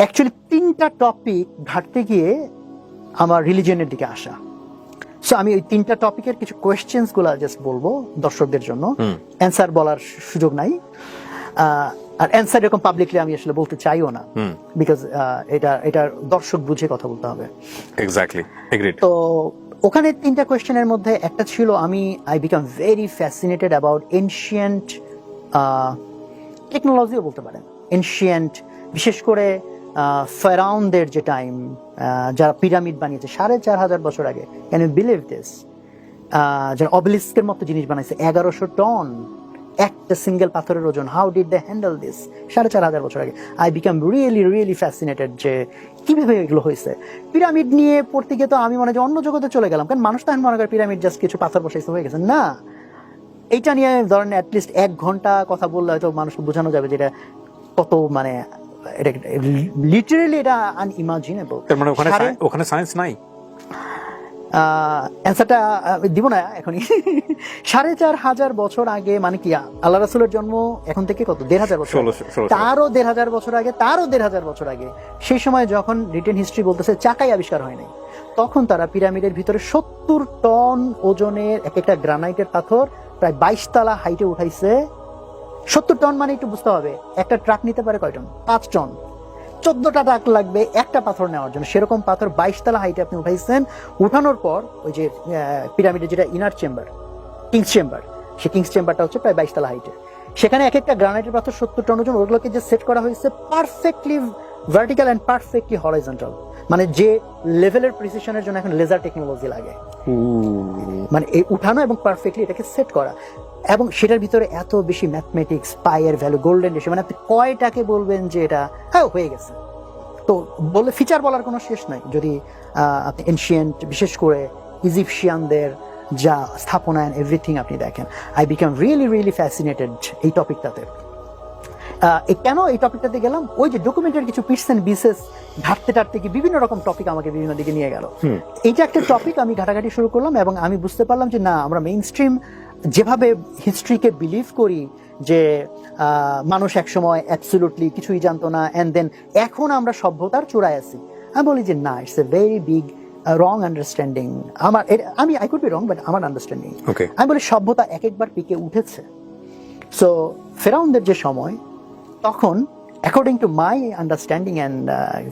Actually 3টা topic ঘাটতে গিয়ে আমার রিলিজিয়নের দিকে আসা। সো আমি ওই 3টা টপিকের কিছু কোয়েশ্চেন্স গুলা জাস্ট বলবো দর্শকদের জন্য, অ্যান্সার বলার সুযোগ নাই, আর অ্যান্সার এরকম পাবলিকলি আমি আসলে বলতে চাইও না, বিকজ এটা দর্শক বুঝে কথা বলতে হবে। Exactly, agreed. তো ওখানে 3টা কোয়েশ্চেনের মধ্যে একটা ছিল I become very fascinated about ancient টেকনোলজিও বলতে পারেন, এনশিয়েন্ট বিশেষ করে ফেরাউনদের যে টাইম, যারা পিরামিড বানিয়েছে 4500 বছর আগে। Can you believe this? যারা অবলিস্কের মতো জিনিস বানাইছে 1100 টন একটা সিঙ্গেল পাথরের ওজন। How did they handle this 4500 বছর আগে? আই বিকাম রিয়েলি ফ্যাসিনেটেড যে কিভাবে এগুলো হয়েছে। পিরামিড নিয়ে পড়তে গিয়ে তো আমি মনে হয় অন্য জগতে চলে গেলাম, কারণ মানুষ তো মনে করে পিরামিড জাস্ট কিছু পাথর বসাইছে হয়ে গেছে। না, এইটা নিয়ে ধরেন অ্যাটলিস্ট 1 ঘন্টা কথা বললে হয়তো মানুষকে বোঝানো যাবে যে এটা কত, মানে এটা লিটারালি এটা আনইমাজিনেবল। তার মানে ওখানে সায়েন্স নাই। অ্যান্সারটা দিব না এখনই। 4500 বছর আগে, মানে কি আল্লাহ রাসূলের জন্ম এখন থেকে কত 1500 বছর, তারও 1500 বছর আগে, তারও 1500 বছর আগে। সেই সময় যখন রিটেন হিস্ট্রি বলতেছে চাকাই আবিষ্কার হয় নাই, তখন তারা পিরামিডের ভিতরে 70 টন ওজনের একটা গ্রানাইটের পাথর প্রায় 22 তলা হাইটে উঠাইছে। 70 টন মানে একটু বুঝতে হবে, একটা ট্রাক নিতে পারে কয় টন? 5 টন। 14টা ট্রাক লাগবে একটা পাথর নেওয়ার জন্য। সেরকম পাথর 22 তলা হাইটে আপনি উঠাইছেন। উঠানোর পর ওই যে পিরামিডের যেটা ইনার চেম্বার, কিংস চেম্বার, সেই কিংস চেম্বারটা হচ্ছে প্রায় 22 তলা হাইটে। সেখানে এক একটা গ্রানাইটের পাথর 70 টন ওজন, ওগুলোকে যে সেট করা হয়েছে perfectly vertical and perfectly horizontal, মানে যে লেভেলের প্রিসিশনের জন্য এখন লেজার টেকনোলজি লাগে, মানে এই উঠানো এবং পারফেক্টলি এটাকে সেট করা। এবং সেটার ভিতরে এত বেশি ম্যাথমেটিক্স, পাইয়ের ভ্যালু, গোল্ডেন রেশিও, মানে আপনি কয়টাকে বলবেন যে এটা হ্যাঁ হয়ে গেছে। তো বলে ফিচার বলার কোনো শেষ নাই। যদি আপনি এনশিয়েন্ট বিশেষ করে ইজিপশিয়ানদের যা স্থাপনা এন্ড এভরিথিং আপনি দেখেন, আই বিকাম রিয়েলি ফ্যাসিনেটেড এই টপিকটাতে। কেন এই টপিকটাতে গেলাম? ওই যে ডকুমেন্টের কিছু পিটস এন্ড পিসেস ঘাটতে টাটতে কি বিভিন্ন রকম টপিক আমাকে বিভিন্ন দিকে নিয়ে গেল। এইটা একটা টপিক আমি ঘাটাঘাটি শুরু করলাম এবং আমি বুঝতে পারলাম যে না, আমরা মেইন স্ট্রিম যেভাবে হিস্ট্রিকে বিলিভ করি যে মানুষ একসময় অ্যাবসলিউটলি কিছুই জানতো না, এন্ড দেন এখন আমরা সভ্যতার চূড়ায় আছি, আমি বলি যে না, it's a very big wrong understanding. I could be wrong, but আমার আন্ডারস্ট্যান্ডিং, আমি বলি সভ্যতা একবার পিকে উঠেছে। সো ফেরাউনদের যে সময়, তখন according to my understanding and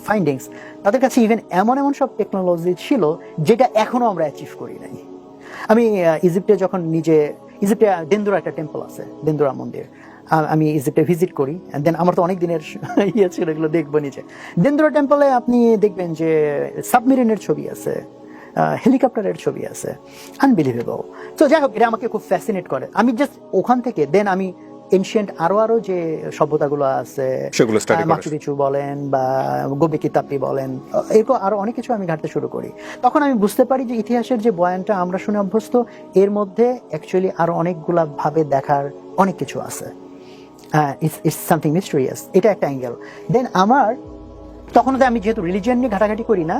findings, তাদের কাছে ইভেন এমন সব টেকনোলজি ছিল যেটা এখনো আমরা অ্যাচিভ করি নাই। আমি ইজিপ্টে যখন ইজিপ্টে দেন্দুরা একটা টেম্পল আছে, দেন্দুরা মন্দির, আমি ইজিপ্টে ভিজিট করি, দেন আমার তো অনেক দিনের ইয়ে ছিল, এগুলো দেখবো নিচে। দেন্দুরা টেম্পলে আপনি দেখবেন যে সাবমেরিনের ছবি আছে, হেলিকপ্টারের ছবি আছে, আনবিলিভেবল। তো যাই হোক, এটা আমাকে খুব ফ্যাসিনেট করে। আমি জাস্ট ওখান থেকে দেন আমি এনশিয়েন্ট আরো যে সভ্যতাগুলো আছে, মাচু পিচু বলেন বা গোবেকি তাপ্তি বলেন, এরকম আরো অনেক কিছু আমি ঘাটতে শুরু করি। তখন আমি বুঝতে পারি যে ইতিহাসের যে বয়ানটা আমরা শুনে অভ্যস্ত, এর মধ্যে অ্যাকচুয়ালি আরো অনেকগুলা ভাবে দেখার অনেক কিছু আছে। ইটস সামথিং মিস্টেরিয়াস, এটা একটা অ্যাঙ্গেল। দেন আমার তখন আমি যেহেতু রিলিজিয়ন নিয়ে ঘাটাঘাটি করি না,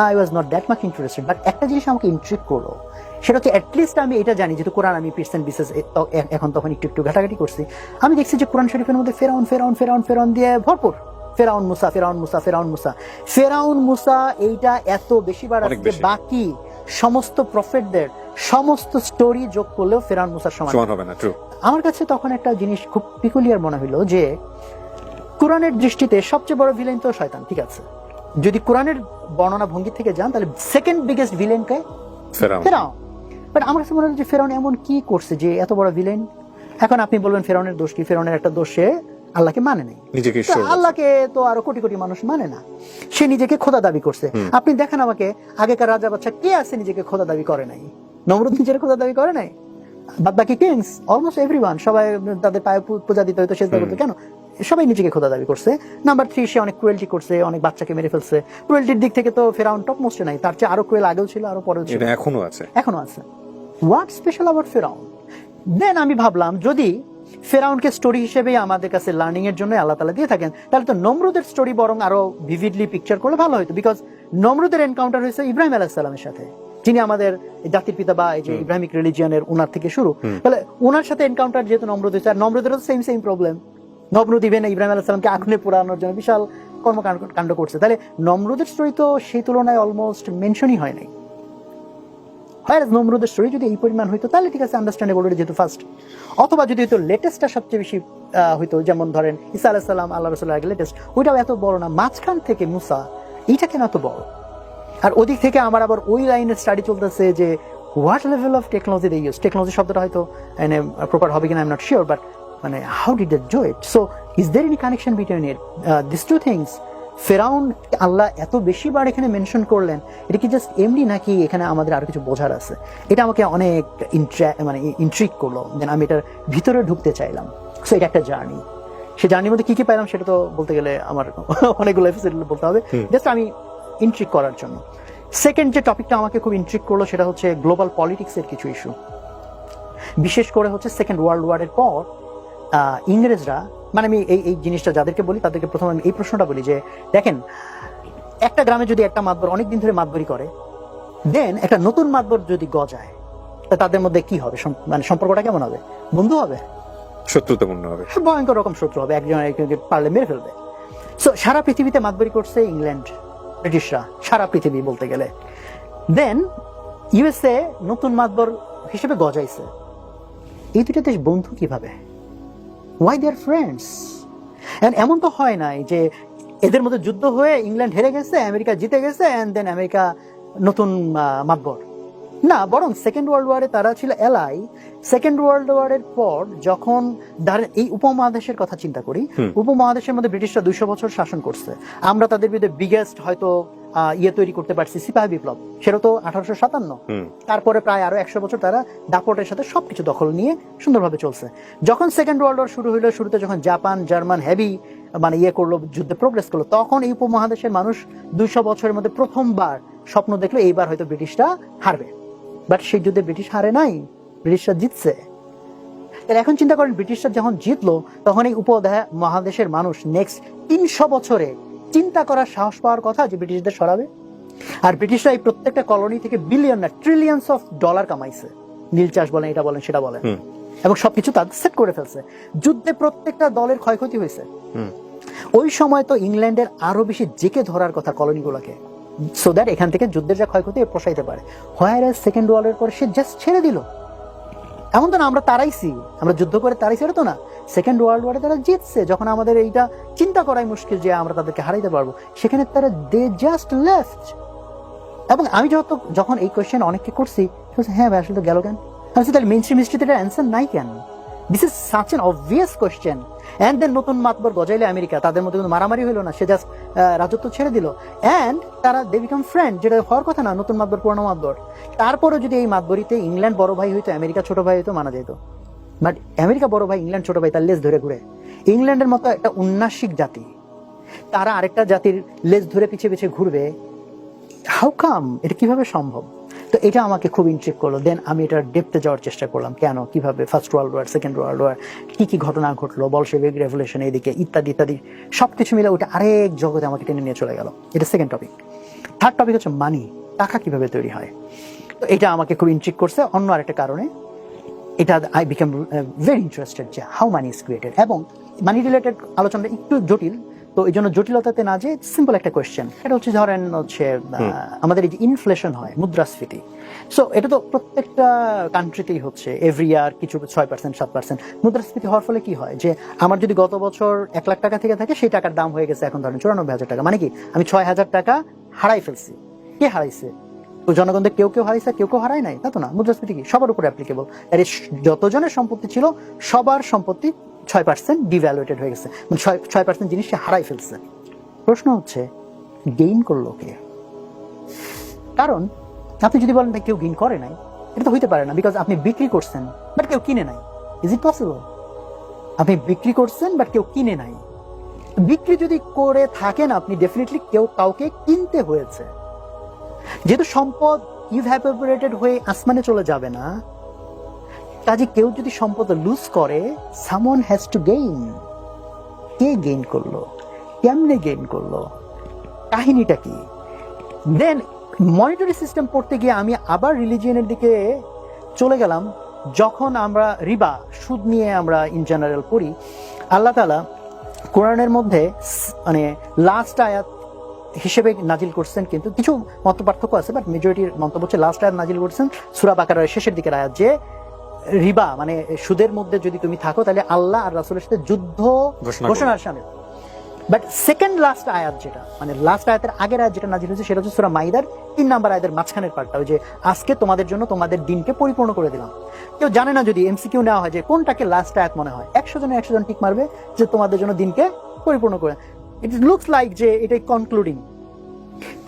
I was not that much interested, but একটা জিনিস আমাকে ইন্ট্রিগ করলো, সেটা হচ্ছে অ্যাটলিস্ট আমি এটা জানি, যেহেতু কোরআন আমি পিটস এন্ড পিসেস এখন তখন একটু ঘাটাঘাটি করছি, আমি দেখছি যে কোরআন শরীফের মধ্যে ফেরাউন দিয়ে ভরপুর। ফেরাউন মুসা এইটা এত বেশিবার আছে যে বাকি সমস্ত প্রফেটদের সমস্ত স্টোরি যোগ করলেও ফেরাউন মুসার সমান হবে না। আমার কাছে তখন একটা জিনিস খুব পিকুলিয়ার মনে হইলো যে কোরআনের দৃষ্টিতে সবচেয়ে বড় ভিলেন তো শয়তান, ঠিক আছে। যদি কোরআনের বর্ণনা ভঙ্গি থেকে যান, তাহলে সেকেন্ড বিগেস্ট ভিলেন কে? ফেরাউন। বাট আমার কাছে মনে হয় যে ফেরাউন এমন কি করছে যে এত বড় ভিলেন? এখন আপনি বলবেন ফেরাউনের দোষ কি? ফেরাউনের একটা দোষে আল্লাহকে মানে নাই, আল্লাহকে তো আরো কোটি কোটি মানুষ মানে না, সে নিজেকে খোদা দাবি করছে। আপনি দেখেন আমাকে, আগেকার রাজা বাচ্চা কে আছে নিজেকে খোদা দাবি করে নাই? নমরুদ নিজের খোদা দাবি করে নাই, বাদ বাকি কিংস অলমোস্ট এভরিওয়ান, সবাই তাদের পায়ে পূজা দিতে হয়তো, সেজদা করতে, কেন? সবাই নিজেকে খোদা দাবি করছে। নাম্বার 3, সে অনেক ক্রুয়েলটি করছে, অনেক বাচ্চাকে মেরে ফেলছে। ক্রুয়েলটির দিক থেকে তো ফেরাউন টপ মোস্টে নাই, তার চেয়ে আরো ক্রুয়েল আগেও ছিল, আরো পরেও ছিল, এখনো আছে। হোয়াট স্পেশাল অ্যাবাউট ফেরাউন? দেন আমি ভাবলাম, যদি ফেরাউনকে স্টোরি হিসেবে আমাদের কাছে লার্নিং এর জন্য আল্লাহ তাআলা দিয়ে থাকেন, তাহলে তো নমরুদের স্টোরি বরং আরো ভিভিডলি পিকচার করলে ভালো হতো। বিকজ নমরুদের এনকাউন্টার হয়েছে ইব্রাহিম আলাইহিস সালামের সাথে, যিনি আমাদের জাতির পিতা বা এই যে ইব্রাহিমিক রিলিজিয়নের ওনার থেকে শুরু। তাহলে ওনার সাথে এনকাউন্টার যেহেতু নমরুদ হয়েছে, আর নমরুদেরও সেম প্রবলেম। নমরুদ ইভেন ইব্রাহিম আলাইহিস সালামকে আগুনে পোড়ানোর জন্য বিশাল কর্মকাণ্ড করছে, তাহলে নমরুদের স্টোরি তো সেই তুলনায় অলমোস্ট মেনশনই হয় নাই। হয় নমরুদের স্টোরি যদি এই পরিমাণ হইতো তাহলে ঠিক আছে, আন্ডারস্ট্যান্ডেবল, যেহেতু ফার্স্ট, অথবা যদি হয়তো লেটেস্টটা সবচেয়ে বেশি হইতো, যেমন ধরেন ঈসা আলাইহিস সালাম আল্লাহ রাসূলের আগে লেটেস্ট, ওইটাও এত বড় না, মাঝখান থেকে মুসা, এইটা কেন এত বড়? আর ওদিক থেকে আমার আবার ওই লাইনের স্টাডি চলতেছে যে what level of technology they use, technology শব্দটা হয়তো মানে প্রপার হবে কিনা I am not sure, but মানে how did they do it? So is there any connection between it, this two things? ফেরাউন আল্লাহ এত বেশি বার এখানে মেনশন করলেন, এটা কি জাস্ট এমনি নাকি এখানে আমাদের আরো কিছু বোঝার আছে? এটা আমাকে অনেক মানে ইন্ট্রিক করলো, দেন আমি এটার ভিতরে ঢুকতে চাইলাম। সো এটা একটা জার্নি, সে জার্নির মধ্যে কি কি পাইলাম সেটা তো বলতে গেলে আমার অনেকগুলো এপিসোড বলতে হবে, জাস্ট আমি ইন্ট্রিক করার জন্য। সেকেন্ড যে টপিকটা আমাকে খুব ইন্ট্রিক করলো সেটা হচ্ছে গ্লোবাল পলিটিক্সের কিছু ইস্যু, বিশেষ করে হচ্ছে সেকেন্ড ওয়ার্ল্ড ওয়ারের পর ইংরেজরা, মানে আমি এই জিনিসটা যাদেরকে বলি তাদেরকে প্রথমে আমি এই প্রশ্নটা বলি যে দেখেন, একটা গ্রামে যদি একটা মাতবর অনেকদিন ধরে মাতবরি করে, দেন একটা নতুন মাতবর যদি গজায়, তাদের মধ্যে কি হবে? মানে সম্পর্কটা কেমন হবে? বন্ধু হবে? শত্রুতাপূর্ণ হবে, ভয়ঙ্কর রকম শত্রু হবে, একজন একজনকে পারলে মেরে ফেলবে। সো সারা পৃথিবীতে মাতবরি করছে ইংল্যান্ড, ব্রিটিশরা, সারা পৃথিবী বলতে গেলে। দেন ইউএসএ নতুন মাতবর হিসেবে গজাইছে। এই দুটো দেশ বন্ধু কিভাবে? Why they are friends? And এমন তো হয় নাই যে এদের মধ্যে যুদ্ধ হয়ে ইংল্যান্ড হেরে গেছে, আমেরিকা জিতে গেছে, এন্ড দেন আমেরিকা নতুন মাতবর। না, বরং সেকেন্ড ওয়ার্ল্ড ওয়ারে তারা ছিল এলাই। সেকেন্ড ওয়ার্ল্ড ওয়ারের পর যখন এই উপমহাদেশের কথা চিন্তা করি, উপমহাদেশের মধ্যে ব্রিটিশরা 200 বছর শাসন করছে, আমরা তাদের বিরুদ্ধে বিগেস্ট হয়তো তৈরি করতে পারছি সিপাহী বিপ্লব, সেটা তো 1857। তারপরে প্রায় আরো 100 বছর তারা দাপটের সাথে সবকিছু দখল নিয়ে সুন্দরভাবে চলছে। যখন সেকেন্ড ওয়ার্ল্ড ওয়ার শুরু হইলো, শুরুতে যখন জাপান জার্মান হেভি মানে করলো, যুদ্ধে প্রোগ্রেস করলো, তখন এই উপমহাদেশের মানুষ 200 বছরের মধ্যে প্রথমবার স্বপ্ন দেখলো এইবার হয়তো ব্রিটিশরা হারবে। বাট সেই যুদ্ধে ব্রিটিশ হারে নাই, ব্রিটিশরা জিতছে। এখন চিন্তা করেন, ব্রিটিশরা যখন জিতলো তখন এই উপমহাদেশের মানুষ নেক্সট 300 বছরে চিন্তা করার সাহস পাওয়ার কথা যে ব্রিটিশদের সরাবে। আর ব্রিটিশরা এই প্রত্যেকটা কলোনি থেকে বিলিয়ন না ট্রিলিয়ন্স অফ ডলার কামাইছে, নীল চাষ বলেন, এটা বলেন, সেটা বলেন, এবং সবকিছু তাদের সেট করে ফেলছে। যুদ্ধে প্রত্যেকটা দলের ক্ষয়ক্ষতি হয়েছে। ওই সময় তো ইংল্যান্ডের আরো বেশি জেকে ধরার কথা কলোনিগুলোকে, সো দ্যাট এখান থেকে যুদ্ধের যা ক্ষয়ক্ষতি প্রসাইতে পারে। হোয়ার এজ সেকেন্ড ওয়ার্ল্ডের পরে সে জাস্ট ছেড়ে দিল। এমন তো না আমরা তারাইছি, আমরা যুদ্ধ করে তারাইছি, এটা তো না। সেকেন্ড ওয়ার্ল্ড ওয়ারে তারা জিতছে, যখন আমাদের এইটা চিন্তা করাই মুশকিল যে আমরা তাদেরকে হারাইতে পারবো, সেখানে তারা দে জাস্ট লেফট। এবং আমি যখন এই কোয়েশ্চেন অনেককে করছি, হ্যাঁ ভাই আসলে তো গেল কেন? আমি তাহলে মেইন স্ট্রিম হিস্ট্রিতে এটার অ্যান্সার নাই কেন? This is such an obvious question. And then নতুন মাতবর গজাইলে আমেরিকা, তাদের মধ্যে কিন্তু মারামারি হইলো না, সে জাস্ট রাজত্ব ছেড়ে দিল, এন্ড তারা দে বিকাম ফ্রেন্ড, যেটা হওয়ার কথা না, নতুন মাতবর পুরনো মাতবর। তারপরে যদি এই মাতবরিতে ইংল্যান্ড বড় ভাই হইতো, আমেরিকা ছোট ভাই হইতো, মানা যেত। বাট আমেরিকা বড় ভাই, ইংল্যান্ড ছোট ভাই, তার লেজ ধরে ঘুরে। ইংল্যান্ডের মতো একটা উন্নাসিক জাতি, তারা আরেকটা জাতির লেজ ধরে পিছিয়ে পিছিয়ে ঘুরবে, হাউ কাম? এটা কিভাবে সম্ভব? তো এটা আমাকে খুব ইন্ট্রিগ করলো। দেন আমি এটার ডেপথে যাওয়ার চেষ্টা করলাম, কেন, কিভাবে, first world war, second world war, কি কি ঘটনা ঘটলো, বলশেভিক রেভলিউশন, এদিকে ইত্যাদি ইত্যাদি সবকিছু মিলে ওটা আরেক জগতে আমাকে টেনে নিয়ে চলে গেল। এটা সেকেন্ড টপিক। থার্ড টপিক হচ্ছে মানি, টাকা কিভাবে তৈরি হয়। তো এটা আমাকে খুব ইন্ট্রিগ করছে অন্য আরেকটা কারণে। এটা আই বিকাম ভেরি ইন্টারেস্টেড যে হাউ মানি ইজ ক্রিয়েটেড। এবং মানি রিলেটেড আলোচনাটা একটু জটিল, তো এই জন্য জটিলতাতে না যে সিম্পল একটা কোয়েশ্চেন, এটা হচ্ছে ধরেন হচ্ছে আমাদের এই যে ইনফ্লেশন হয়, মুদ্রাস্ফীতি, সো এটা তো প্রত্যেকটা কান্ট্রিতেই হচ্ছে এভরি ইয়ার কিছু 6% 7%। মুদ্রাস্ফীতি হওয়ার ফলে কি হয় যে আমার যদি গত বছর 1 লাখ টাকা থেকে থাকে, সেই টাকার দাম হয়ে গেছে এখন ধরেন 94,000 টাকা। মানে কি আমি 6,000 টাকা হারাই ফেলছি। কে হারাইছে? তো জনগণদের কেউ কেউ হারাইছে, কেউ কেউ হারায় নাই, তা তো না। মুদ্রাস্ফীতি কি সবার উপরে অ্যাপ্লিকেবল। আর যতজনের সম্পত্তি ছিল সবার সম্পত্তি 6% ডিভ্যালুয়েটেড হয়ে গেছে, মানে 6% জিনিস সে হারাই ফেলছে। প্রশ্ন হচ্ছে গেইন করলো কে? কারণ আপনি যদি বলেন কেউ গেইন করে নাই, এটা তো হইতে পারে না, বিকজ আপনি বিক্রি করছেন বাট কেউ কিনে নাই। Is it possible? আপনি বিক্রি করছেন বাট কেউ কিনে নাই। বিক্রি যদি করে থাকেন আপনি, ডেফিনেটলি কেউ কাউকে কিনতে হয়েছে। যেহেতু সম্পদ ইভ্যাপোরেটেড হয়ে আসমানে চলে যাবে না, কাজে কেউ যদি সম্পদ লুজ করে, someone has to gain. K gain করলো? কেমনে গেইন করলো? কাহিনীটা কি? দেন মনিটারি সিস্টেম পড়তে গিয়ে আমি আবার রিলিজিয়নের দিকে চলে গেলাম। যখন আমরা রিবা, সুদ নিয়ে আমরা ইন জেনারেল পড়ি, আল্লাহ তাআলা কোরআনের মধ্যে মানে লাস্ট আয়াত হিসেবে নাজিল করছেন, কিন্তু কিছু মত পার্থক্য আছে, বাট মেজরিটির মন্তব্য হচ্ছে লাস্ট আয়াত নাজিল করছেন সূরা বাকারার শেষের দিকের আয়াত, যে রিবা মানে সুদের মধ্যে যদি তুমি থাকো তাহলে আল্লাহ আর রাসূলের সাথে যুদ্ধ ঘোষণার সামিল। বাট সেকেন্ড লাস্ট আয়াত যেটা মানে লাস্ট আয়াতের আগের আয়াত যেটা নাজিল হয়েছে সেটা হচ্ছে সূরা মাইদার 3 নম্বর আয়াতের মাঝখানের পার্টটা, ওই যে আজকে তোমাদের জন্য তোমাদের দিনকে পরিপূর্ণ করে দিলাম। কেউ জানে না, যদি এমসিকিউ নেওয়া হয় যে কোনটাকে লাস্ট আয়াত মনে হয়, 100 জনে 100 জন টিক মারবে যে তোমাদের জন্য দিনকে পরিপূর্ণ করে। ইট লুকস লাইক যে এটাই কনক্লুডিং।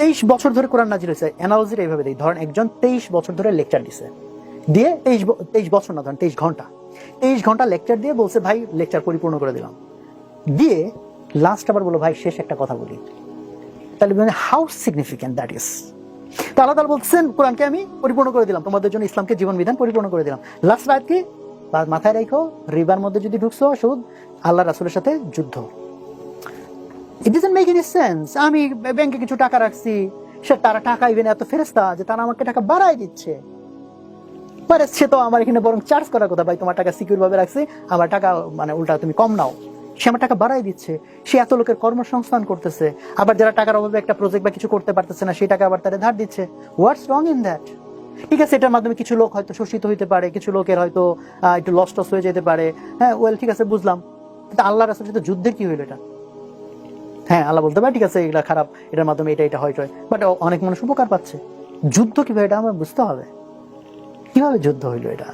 23 বছর ধরে কোরআন নাজিল হয়েছে। অ্যানালজিটা এইভাবে দেই, ধরেন একজন 23 বছর ধরে লেকচার দিছে, দিয়ে 23 বছর না, ধরেন 23 ঘন্টা লেকচার দিয়ে বলছে ভাই লেকচার পরিপূর্ণ করে দিলাম, দিয়ে লাস্ট আবার বলো ভাই শেষ একটা কথা বলি, তাহলে মানে হাউ সিগনিফিক্যান্ট দ্যাট ইজ। তো আল্লাহ তাআলা বলছেন কোরআনকে আমি পরিপূর্ণ করে দিলাম, তোমাদের জন্য ইসলামকে জীবন বিধান পরিপূর্ণ করে দিলাম। লাস্ট রাত কি মাথায় রাখো, রিবার মধ্যে যদি ঢুকছো সুদ, আল্লাহ রাসূলের সাথে যুদ্ধ। It doesn't make any sense. আমি ব্যাংকে কিছু টাকা রাখছি, সে তারা টাকা ইভেন এত ফেরেশতা যে তারা আমাকে টাকা বাড়ায় দিচ্ছে, পরে সে তো আমার এখানে বরং চার্জ করার কথা, ভাই তোমার টাকা সিকিউর ভাবে রাখছি, আমার টাকা মানে উল্টা তুমি কম নাও। সে আমার টাকা বাড়াই দিচ্ছে, সে এত লোকের কর্মসংস্থান করতেছে, আবার যারা টাকার অভাবে একটা প্রজেক্ট বা কিছু করতে পারতেছে না সেই টাকা আবার তারা ধার দিচ্ছে। হোয়াটস রং ইন দ্যাট? ঠিক আছে, এটার মাধ্যমে কিছু লোক হয়তো শোষিত হইতে পারে, কিছু লোকের হয়তো একটু লস টস হয়ে যেতে পারে, হ্যাঁ ওয়েল ঠিক আছে বুঝলাম, কিন্তু আল্লাহ রাসূলের সাথে যুদ্ধের কি হইলো এটা? হ্যাঁ আল্লাহ বলতে পারে ঠিক আছে এটা খারাপ, এটার মাধ্যমে এটা হয়, বাট অনেক মানুষ উপকার পাচ্ছে। যুদ্ধ কিভাবে এটা আমার বুঝতে হবে, কিভাবে যুদ্ধ হইলো এটা।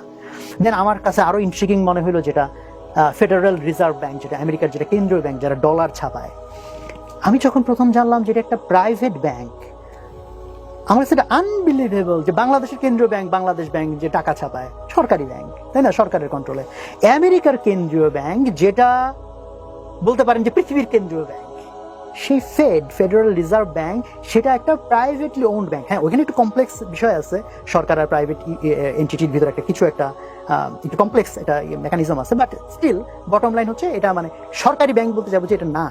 দেন আমার কাছে আরো ইন্ট্রিগিং মনে হইলো যেটা ফেডারেল রিজার্ভ ব্যাংক, যেটা আমেরিকার যেটা কেন্দ্রীয় ব্যাংক, যারা ডলার ছাপায়। আমি যখন প্রথম জানলাম যে এটা একটা প্রাইভেট ব্যাংক, আমার কাছে এটা আনবিলিভেবল যে বাংলাদেশের কেন্দ্রীয় ব্যাংক, বাংলাদেশ ব্যাংক যে টাকা ছাপায়, সরকারি ব্যাংক তাই না, সরকারের কন্ট্রোলে। আমেরিকার কেন্দ্রীয় ব্যাংক যেটা বলতে পারেন যে পৃথিবীর কেন্দ্রীয় ব্যাংক, সেই ফেডারেল রিজার্ভ ব্যাংক, সেটা একটা প্রাইভেটলি ওন্ড ব্যাংক। হ্যাঁ ওখানে একটু কমপ্লেক্স বিষয় আছে, সরকার আর প্রাইভেট এন্টিটির ভিতরে একটা কিছু একটা একটু কমপ্লেক্স একটা মেকানিজম আছে, বাট স্টিল বটম লাইন হচ্ছে এটা মানে সরকারি ব্যাংক বলতে যাবো যে এটা না।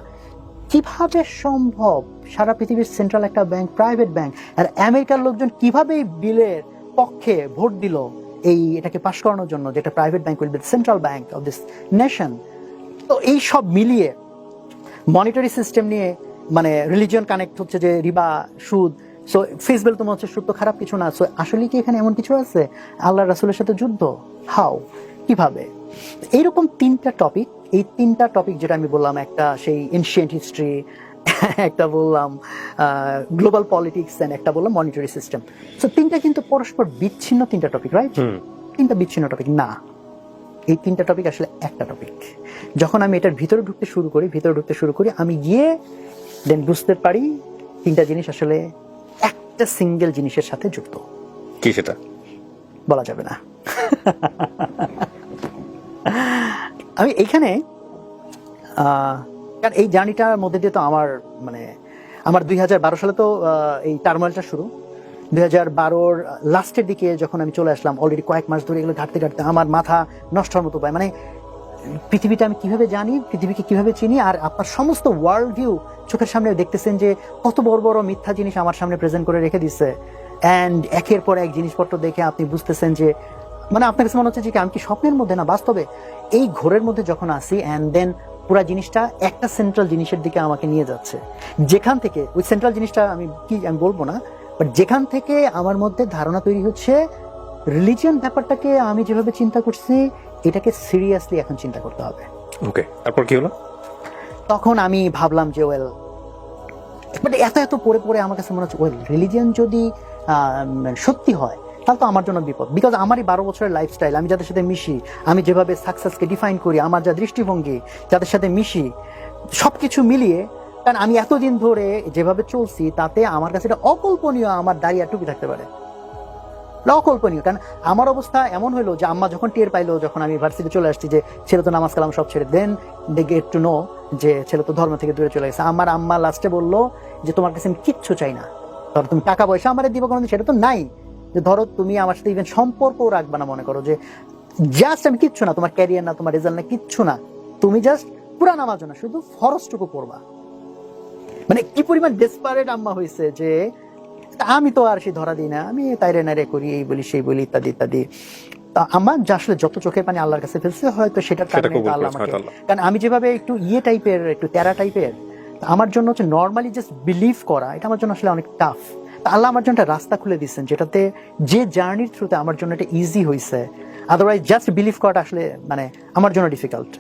কিভাবে সম্ভব সারা পৃথিবীর সেন্ট্রাল একটা ব্যাংক প্রাইভেট ব্যাংক, আর আমেরিকার লোকজন কিভাবে এই বিলের পক্ষে ভোট দিল এই এটাকে পাশ করানোর জন্য, যেটা private bank will be central bank of this nation. তো এই সব মিলিয়ে মনিটারি সিস্টেম নিয়ে মানে রিলিজিয়ন কানেক্ট হচ্ছে, যে রিবা সুদ, সো ফিজবেল তোমার হচ্ছে সুদ তো খারাপ কিছু না। সো আসলে কি এখানে এমন কিছু আছে, আল্লাহ রাসূলের সাথে যুদ্ধ, হাউ কিভাবে? এইরকম 3টা টপিক, এই 3টা টপিক যেটা আমি বললাম, একটা সেই এনশিয়েন্ট হিস্ট্রি, একটা বললাম গ্লোবাল পলিটিক্স, এন্ড একটা বললাম মনিটারি সিস্টেম। সো 3টা কিন্তু পরস্পর বিচ্ছিন্ন 3টা টপিক, রাইট? 3টা বিচ্ছিন্ন টপিক না, এই 3টা টপিক আসলে একটা টপিক। যখন আমি এটার ভিতরে ঢুকতে শুরু করি আমি গিয়ে দেন বুঝতে পারি 3টা জিনিস আসলে একটা সিঙ্গেল জিনিসের সাথে যুক্ত। কি সেটা বলা যাবে না। আমি এইখানে কারণ এই জার্নিটার মধ্যে দিয়ে তো আমার 2012 সালে তো এই টার্মোয়েলটা শুরু। 2012-র লাস্টের দিকে যখন আমি চলে আসলাম, অলরেডি কয়েক মাস ধরে এগুলো ঘাটতে আমার মাথা নষ্ট হওয়ার মতো পায়। মানে পৃথিবীটা আমি কিভাবে জানি, পৃথিবীকে কিভাবে চিনি, আর আপনার সমস্ত ওয়ার্ল্ড ভিউ চোখের সামনে দেখতেছেন যে কত বড় বড় মিথ্যা জিনিস আমার সামনে প্রেজেন্ট করে রেখে দিচ্ছে, অ্যান্ড একের পর এক জিনিসপত্র দেখে আপনি বুঝতেছেন যে মানে আপনার কাছে মনে হচ্ছে যে আমি কি স্বপ্নের মধ্যে না বাস্তবে। এই ঘোরের মধ্যে যখন আসি, অ্যান্ড দেন পুরা জিনিসটা একটা সেন্ট্রাল জিনিসের দিকে আমাকে নিয়ে যাচ্ছে, যেখান থেকে ওই সেন্ট্রাল জিনিসটা আমি বলবো না, বাট যেখান থেকে আমার মধ্যে ধারণা তৈরি হচ্ছে রিলিজিয়ন ব্যাপারটাকে আমি যেভাবে চিন্তা করছি এটাকে সিরিয়াসলি এখন চিন্তা করতে হবে। ওকে, তারপর কি হলো? তখন আমি ভাবলাম যে ওয়েল, বাট এত পড়ে আমার কাছে মনে হচ্ছে ওয়েল রিলিজিয়ন যদি সত্যি হয় তাহলে তো আমার জন্য বিপদ। বিকজ আমারই 12 বছরের লাইফস্টাইল, আমি যাদের সাথে মিশি, আমি যেভাবে সাকসেসকে ডিফাইন করি, আমার যা দৃষ্টিভঙ্গি, যাদের সাথে মিশি, সবকিছু মিলিয়ে, কারণ আমি এতদিন ধরে যেভাবে চলছি তাতে আমার কাছে এটা অকল্পনীয় আমার দাঁড়িয়ে টুপি থাকতে পারে, অকল্পনীয়। কারণ আমার অবস্থা এমন হইলো যে আম্মা যখন টের পাইলো, যখন আমি ভার্সিটি চলে আসছি যে ছেলে তো নামাজ কালাম সব ছেড়ে, দেন দে গেট টু নো যে ছেলে তো ধর্ম থেকে দূরে চলে গেছে। আমার আম্মা লাস্টে বললো যে তোমার কাছে আমি কিচ্ছু চাই না, ধরো তুমি টাকা পয়সা আমার দিব কোনো, সেটা তো নাই, যে ধরো তুমি আমার সাথে ইভেন সম্পর্কও রাখবা না, মনে করো যে জাস্ট আমি কিচ্ছু না, তোমার ক্যারিয়ার না, তোমার রেজাল্ট না, কিচ্ছু না, তুমি জাস্ট পুরা নামাজ না, শুধু ফরজটুকু পড়বা। মানে কি পরিমাণ ডেসপারেট আম্মা হয়েছে যে আমি তো আর সে ধরা দিই না, আমি তাইরে নাইরে করি, এই বলি সেই বলি ইত্যাদি ইত্যাদি। তা আমার যে আসলে যত চোখের পানি আল্লাহর কাছে ফেলছে হয়তো সেটার কারণে কবুল আল্লাহ করেছেন আমাকে, হয়তো আল্লাহ। কারণ আমি যেভাবে একটু টাইপের, একটু তেরা টাইপের, আমার জন্য হচ্ছে নর্মালি জাস্ট বিলিভ করা এটা আমার জন্য আসলে অনেক টাফ। আল্লাহ আমার জন্য একটা রাস্তা খুলে দিচ্ছেন যেটাতে, যে জার্নির থ্রুতে আমার জন্য এটা ইজি হয়েছে। আদারওয়াইজ জাস্ট বিলিভ করাটা আসলে মানে আমার জন্য ডিফিকাল্ট।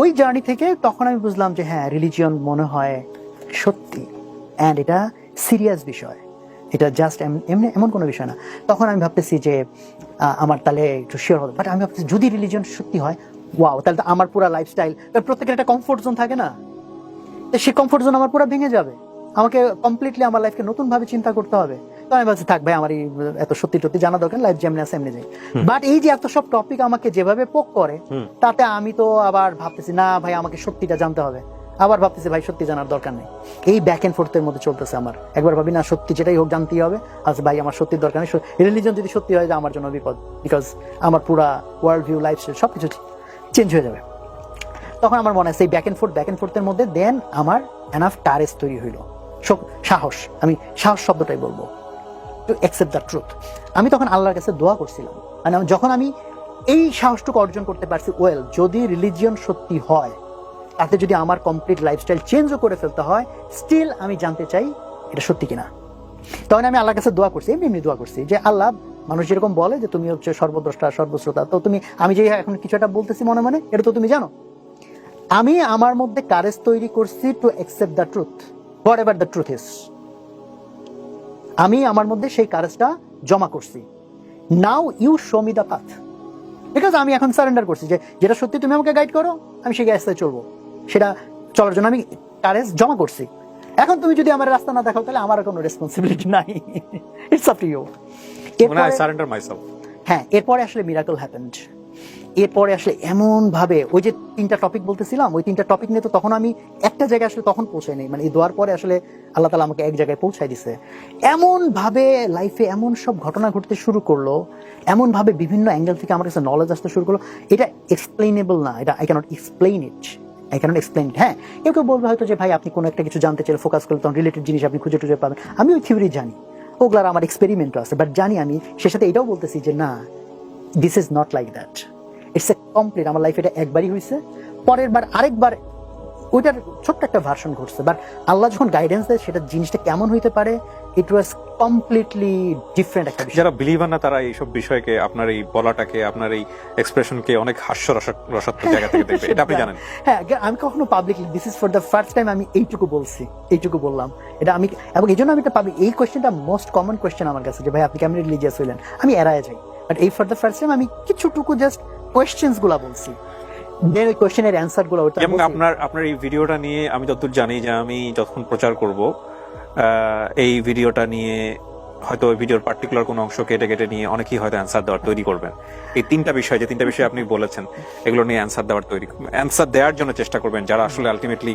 ওই জার্নি থেকে তখন আমি বুঝলাম যে হ্যাঁ, রিলিজিয়ন মনে হয় সত্যি, অ্যান্ড এটা সিরিয়াস বিষয়, এটা জাস্ট এমনি এমন কোনো বিষয় না। তখন আমি ভাবতেছি যে আমার তাহলে একটু শিওর হবে, বাট আমি ভাবতেছি যদি রিলিজিয়ন সত্যি হয়, ওয়াও, তাহলে তো আমার পুরো লাইফস্টাইল, প্রত্যেকের একটা কমফোর্ট জোন থাকে না, তো সেই কমফোর্ট জোন আমার পুরো ভেঙে যাবে, আমাকে কমপ্লিটলি আমার লাইফকে নতুন ভাবে চিন্তা করতে হবে। তো আমি ভাবছি থাক ভাই, আমার এত সত্যি টত্যি জানা দরকার, লাইফ যেমনি আছে এমনি যাই। বাট এই যে এত সব টপিক আমাকে যেভাবে পোক করে, তাতে আমি তো আবার ভাবতেছি না ভাই, আমাকে সত্যিটা জানতে হবে। আবার ভাবতেছি ভাই, সত্যি জানার দরকার নেই। এই ব্যাক এন্ড ফোর্থের মধ্যে চলতেছে আমার। একবার ভাবি না, সত্যি যেটাই হোক জানতেই হবে, আচ্ছা ভাই আমার সত্যির দরকার নেই, রিলিজন যদি সত্যি হয় আমার জন্য বিপদ, বিকজ আমার পুরা ওয়ার্ল্ড ভিউ, লাইফস্টাইল সবকিছু চেঞ্জ হয়ে যাবে। তখন আমার মনে হয় সেই ব্যাক এন্ড ফোর্থের মধ্যে দেন আমার এনাফ কারেজ তৈরি হইলো, সাহস, আমি সাহস শব্দটাই বলবো, টু অ্যাকসেপ্ট দ্য ট্রুথ। আমি তখন আল্লাহর কাছে দোয়া করছিলাম, মানে যখন আমি এই সাহসটুকু অর্জন করতে পারছি, ওয়েল, যদি রিলিজিয়ন সত্যি হয়, তাতে যদি আমার কমপ্লিট লাইফস্টাইল চেঞ্জও করে ফেলতে হয়, স্টিল আমি জানতে চাই এটা সত্যি কিনা। তখন আমি আল্লাহর কাছে দোয়া করছি, এমনি দোয়া করছি যে আল্লাহ, মানুষ যেরকম বলে যে তুমি হচ্ছে সর্বদ্রষ্টা, সর্বশ্রোতা, তো তুমি, আমি যে এখন কিছু একটা বলতেছি মনে মনে, এটা তো তুমি জানো। আমি আমার মধ্যে কারেজ তৈরি করছি to accept the truth, whatever the truth is. আমি আমার মধ্যে সেই কারেজটা জমা করছি। Now you show me the path, because আমি এখন সারেন্ডার করছি যে যেটা সত্যি তুমি আমাকে গাইড করো, আমি সেই রাস্তায় চলবো, সেটা চলার জন্য আমি কারেজ জমা করছি। এখন তুমি যদি আমার রাস্তা না দেখাও, তাহলে আমার কোনো রেসপন্সিবিলিটি নাই, it's up to you. I surrender myself. হ্যাঁ, এরপরে আসলে মিরাকল হ্যাপেন্ড। এরপরে আসলে এমন ভাবে, ওই যে 3টা টপিক বলতেছিলাম, ওই 3টা টপিক নিয়ে তো তখন আমি একটা জায়গায় আসলে তখন পৌঁছাই নাই, মানে এই দোয়ার পরে আসলে আল্লাহ তাআলা আমাকে এক জায়গায় পৌঁছাই দিছে। এমন ভাবে লাইফে এমন সব ঘটনা ঘটতে শুরু করলো, এমন ভাবে বিভিন্ন অ্যাঙ্গেল থেকে আমার কাছে নলেজ আসতে শুরু করলো, এটা এক্সপ্লেনেবল না, এটা আই ক্যানট এক্সপ্লেইন ইট। হ্যাঁ, কেউ বলবে হয়তো যে ভাই আপনি কোনো একটা কিছু জানতে চাইলে ফোকাস করলে তখন রিলেটেড জিনিস আপনি খুঁজে টুজে পাবেন। আমি ওই থিওরি জানি, ওগুলার আমার এক্সপেরিমেন্টও আছে, বাট জানি আমি সে সাথে এটাও বলতেছি যে না, this is not like that, it's a complete. আমার লাইফে এটা একবারই হয়েছে, পরের বার আরেকবার ওইটার ছোট্ট একটা ভার্সন ঘটছে, বাট আল্লাহ যখন গাইডেন্স দেয় সেটা জিনিসটা কেমন হইতে পারে, ইট ওয়াজ কমপ্লিটলি ডিফারেন্ট একটা বিষয়। যারা বিলিভার না, তারা এইসব বিষয়কে, আপনার এই বলাটাকে, আপনার এই এক্সপ্রেশনকে অনেক রসাত্মক জায়গা থেকে দেখবে, এটা আপনি জানেন। হ্যাঁ, আমি কখনো publicly, this is for the first time আমি এইটুকু বললাম, এটা আমি, এবং এই জন্য আমি এটা পাবলিক, এই কোয়েশ্চেনটা মোস্ট কমন কোয়েশ্চেন আমার কাছে, যে ভাই আপনি কেমন রিলিজিয়াস হইলেন, আমি এড়ায় যাই, বাট এই ফর দ্য ফার্স্ট টাইম আমি কিছুটুকু জাস্ট কোয়েশ্চেন্স গুলা বলছি, দেন ওই কোয়েশ্চেনের অ্যান্সার গুলো। এবং আপনার এই ভিডিওটা নিয়ে আমি যতদূর জানি, যে আমি যখন প্রচার করব এই ভিডিওটা নিয়ে, হয়তো ওই ভিডিওর পার্টিকুলার কোনো অংশ কেটে নিয়ে অনেকেই হয়তো অ্যান্সার দেওয়ার তৈরি করবেন। এই 3টা বিষয়, যে 3টা বিষয় আপনি বলেছেন, এগুলো নিয়ে অ্যান্সার দেওয়ার জন্য চেষ্টা করবেন, যারা আসলে আলটিমেটলি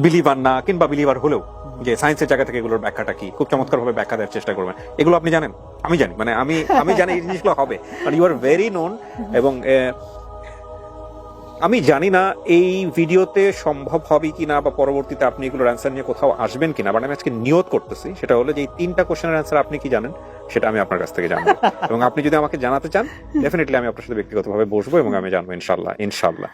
বিলিভার না, কিংবা বিলিভার হলেও যে সায়েন্সের জায়গা থেকে এগুলোর ব্যাখ্যাটা কি, খুব চমৎকার ভাবে ব্যাখ্যা দেওয়ার চেষ্টা করবেন। এগুলো আপনি জানেন, আমি জানি, মানে আমি জানি এই জিনিসগুলো হবে, ইউ আর ভেরি নোন। এবং আমি জানি না এই ভিডিওতে সম্ভব হবে কিনা, বা পরবর্তীতে আপনি এগুলোর অ্যান্সার নিয়ে কোথাও আসবেন কিনা, বাট আমি আজকে নিয়ত করতেছি, সেটা হলো যে এই 3টা কোশ্চেনের অ্যান্সার আপনি কি জানেন, সেটা আমি আপনার কাছ থেকে জানবো। এবং আপনি যদি আমাকে জানাতে চান, ডেফিনেটলি আমি আপনার সাথে ব্যক্তিগতভাবে বসবো এবং আমি জানবো, ইনশাল্লাহ।